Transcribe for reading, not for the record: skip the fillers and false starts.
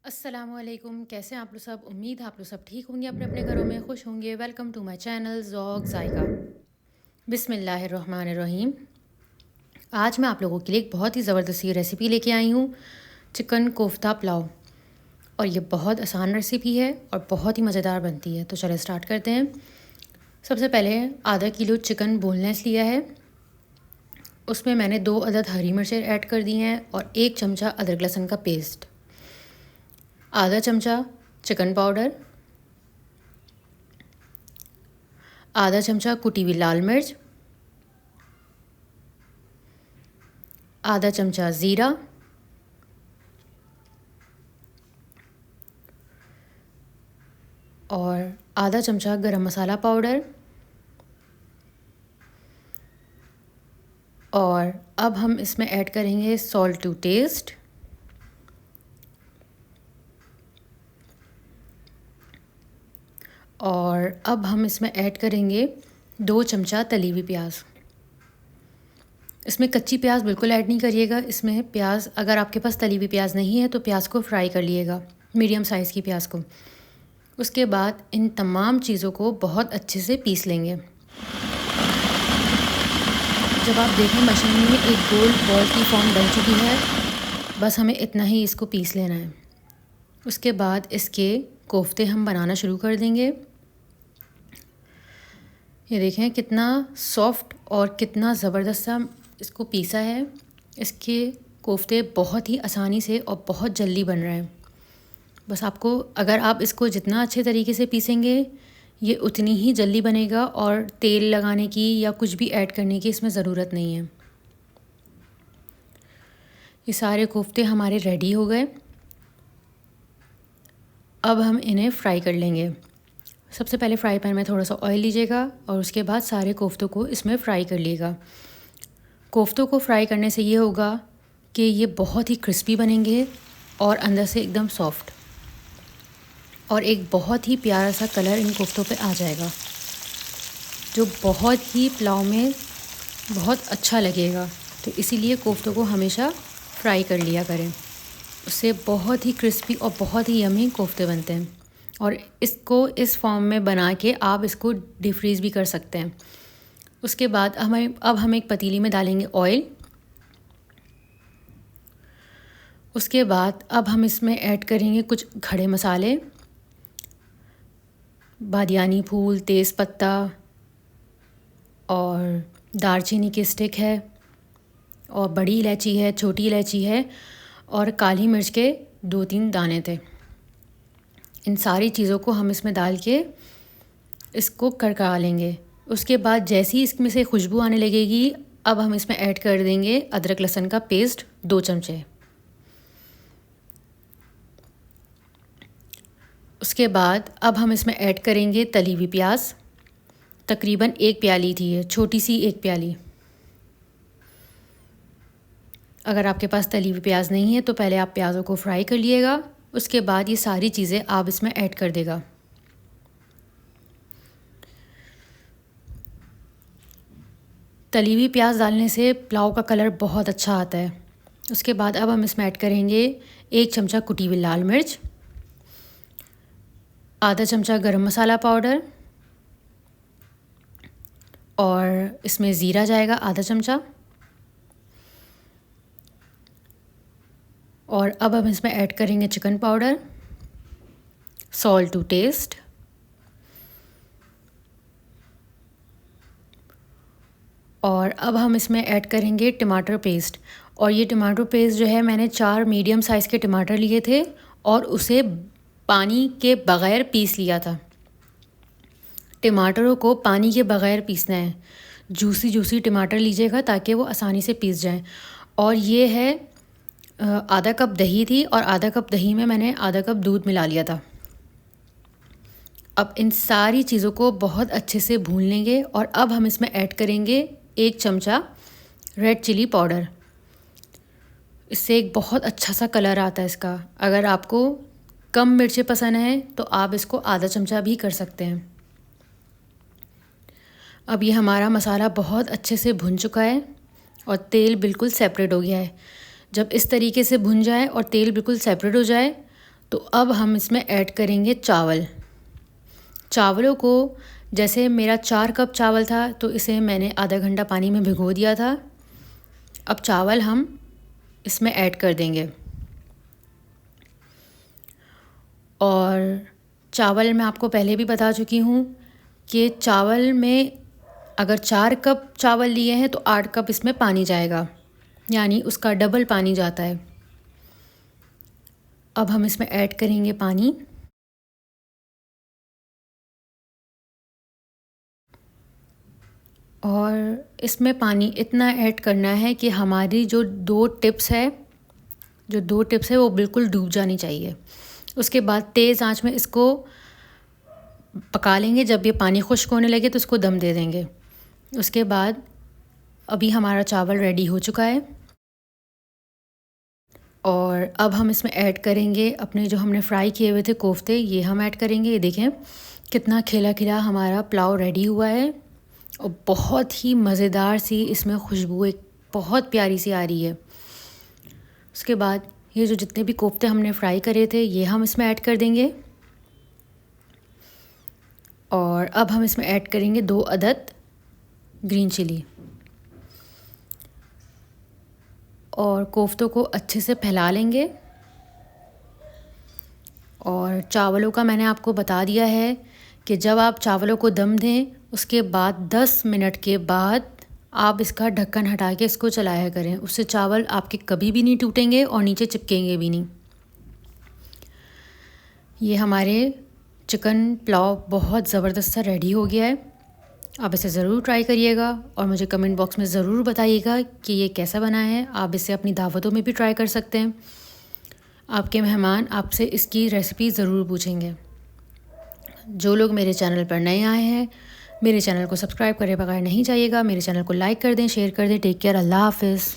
अस्सलामुअलैकुम, कैसे हैं आप लोग सब। उम्मीद है आप लोग सब ठीक होंगे, अपने अपने घरों में खुश होंगे। Welcome to my channel Zauq Zaika. बिस्मिल्लाहिर्रहमानिर्रहीम। आज मैं आप लोगों के लिए एक बहुत ही ज़बरदस्त रेसिपी लेके आई हूँ, चिकन कोफ्ता पुलाव। और ये बहुत आसान रेसिपी है और बहुत ही मज़ेदार बनती है। तो चलिए स्टार्ट करते हैं। सबसे पहले आधा किलो चिकन बोनलेस लिया है। उसमें मैंने 2 अदद हरी मिर्चें ऐड कर दी हैं और 1 चमचा अदरक लहसुन का पेस्ट, आधा चमचा चिकन पाउडर, आधा चमचा कुटी हुई लाल मिर्च, आधा चमचा ज़ीरा, और आधा चमचा गरम मसाला पाउडर। और अब हम इसमें ऐड करेंगे सॉल्ट टू टेस्ट। और अब हम इसमें ऐड करेंगे 2 चमचा तली हुई प्याज। इसमें कच्ची प्याज बिल्कुल ऐड नहीं करिएगा। इसमें प्याज, अगर आपके पास तली हुई प्याज नहीं है तो प्याज को फ्राई कर लिएगा, मीडियम साइज़ की प्याज को। उसके बाद इन तमाम चीज़ों को बहुत अच्छे से पीस लेंगे। जब आप देखें मशीन में एक गोल बॉल की फॉर्म बन चुकी है, बस हमें इतना ही इसको पीस लेना है। उसके बाद इसके कोफ्ते हम बनाना शुरू कर देंगे। ये देखें कितना सॉफ्ट और कितना ज़बरदस्त सा इसको पीसा है। इसके कोफ्ते बहुत ही आसानी से और बहुत जल्दी बन रहे हैं। बस आपको, अगर आप इसको जितना अच्छे तरीके से पीसेंगे, ये उतनी ही जल्दी बनेगा और तेल लगाने की या कुछ भी ऐड करने की इसमें ज़रूरत नहीं है। ये सारे कोफ्ते हमारे रेडी हो गए। अब हम इन्हें फ्राई कर लेंगे। सबसे पहले फ्राई पैन में थोड़ा सा ऑयल लीजिएगा और उसके बाद सारे कोफ्तों को इसमें फ्राई कर लीजिएगा। कोफ्तों को फ्राई करने से ये होगा कि ये बहुत ही क्रिस्पी बनेंगे और अंदर से एकदम सॉफ्ट, और एक बहुत ही प्यारा सा कलर इन कोफ्तों पे आ जाएगा, जो बहुत ही पुलाव में बहुत अच्छा लगेगा। तो इसीलिए कोफ्तों को हमेशा फ्राई कर लिया करें, उससे बहुत ही क्रिस्पी और बहुत ही यमी कोफ्ते बनते हैं। और इसको इस फॉर्म में बना के आप इसको डीप फ्रीज़ भी कर सकते हैं। उसके बाद हम एक पतीली में डालेंगे ऑयल। उसके बाद अब हम इसमें ऐड करेंगे कुछ खड़े मसाले, बादियानी फूल, तेज़पत्ता और दालचीनी की स्टिक है, और बड़ी इलायची है, छोटी इलायची है, और काली मिर्च के 2-3 दाने थे। इन सारी चीज़ों को हम इसमें डाल के इसको करका लेंगे। उसके बाद जैसे ही इसमें से खुशबू आने लगेगी, अब हम इसमें ऐड कर देंगे अदरक लहसुन का पेस्ट 2 चमचे। उसके बाद अब हम इसमें ऐड करेंगे तली हुई प्याज। तकरीबन 1 प्याली थी ये, छोटी सी 1 प्याली। अगर आपके पास तली हुई प्याज नहीं है तो पहले आप प्याज़ों को फ्राई कर लिएगा। उसके बाद ये सारी चीज़ें आप इसमें ऐड कर देगा। तली हुई प्याज डालने से पुलाव का कलर बहुत अच्छा आता है। उसके बाद अब हम इसमें ऐड करेंगे 1 चमचा कुटी हुई लाल मिर्च, आधा चमचा गरम मसाला पाउडर, और इसमें ज़ीरा जाएगा आधा चमचा। और अब हम इसमें ऐड करेंगे chicken powder, salt to taste, और अब हम इसमें ऐड करेंगे टमाटर पेस्ट। और ये टमाटर पेस्ट जो है, मैंने 4 मीडियम साइज़ के टमाटर लिए थे और उसे पानी के बग़ैर पीस लिया था। टमाटरों को पानी के बग़ैर पीसना है। जूसी जूसी टमाटर लीजिएगा ताकि वो आसानी से पीस जाएं। और ये है आधा कप दही थी, और आधा कप दही में मैंने आधा कप दूध मिला लिया था। अब इन सारी चीज़ों को बहुत अच्छे से भून लेंगे। और अब हम इसमें ऐड करेंगे 1 चमचा रेड चिली पाउडर। इससे एक बहुत अच्छा सा कलर आता है इसका। अगर आपको कम मिर्चें पसंद हैं तो आप इसको आधा चमचा भी कर सकते हैं। अब ये हमारा मसाला बहुत अच्छे से भुन चुका है और तेल बिल्कुल सेपरेट हो गया है। जब इस तरीके से भुन जाए और तेल बिल्कुल सेपरेट हो जाए तो अब हम इसमें ऐड करेंगे चावल। चावलों को, जैसे मेरा 4 कप चावल था तो इसे मैंने आधा घंटा पानी में भिगो दिया था। अब चावल हम इसमें ऐड कर देंगे। और चावल मैं आपको पहले भी बता चुकी हूँ कि चावल में अगर 4 कप चावल लिए हैं तो 8 कप इसमें पानी जाएगा, यानी उसका डबल पानी जाता है। अब हम इसमें ऐड करेंगे पानी। और इसमें पानी इतना ऐड करना है कि हमारी जो 2 टिप्स है वो बिल्कुल डूब जानी चाहिए। उसके बाद तेज़ आंच में इसको पका लेंगे। जब ये पानी खुश्क होने लगे तो इसको दम दे देंगे। उसके बाद अभी हमारा चावल रेडी हो चुका है। और अब हम इसमें ऐड करेंगे अपने जो हमने फ्राई किए हुए थे कोफ्ते, ये हम ऐड करेंगे। ये देखें कितना खिला खिला हमारा पुलाव रेडी हुआ है और बहुत ही मज़ेदार सी इसमें खुशबू एक बहुत प्यारी सी आ रही है। उसके बाद ये जो जितने भी कोफ्ते हमने फ्राई करे थे ये हम इसमें ऐड कर देंगे। और अब हम इसमें ऐड करेंगे 2 अदद ग्रीन चिली और कोफ्तों को अच्छे से फैला लेंगे। और चावलों का मैंने आपको बता दिया है कि जब आप चावलों को दम दें उसके बाद 10 मिनट के बाद आप इसका ढक्कन हटा के इसको चलाया करें। उससे चावल आपके कभी भी नहीं टूटेंगे और नीचे चिपकेंगे भी नहीं। ये हमारे चिकन पुलाव बहुत ज़बरदस्त सा रेडी हो गया है। आप इसे ज़रूर ट्राई करिएगा और मुझे कमेंट बॉक्स में ज़रूर बताइएगा कि ये कैसा बना है। आप इसे अपनी दावतों में भी ट्राई कर सकते हैं। आपके मेहमान आपसे इसकी रेसिपी ज़रूर पूछेंगे। जो लोग मेरे चैनल पर नए आए हैं मेरे चैनल को सब्सक्राइब करे बगैर नहीं जाइएगा। मेरे चैनल को लाइक कर दें, शेयर कर दें। टेक केयर, अल्लाह हाफ़िज़।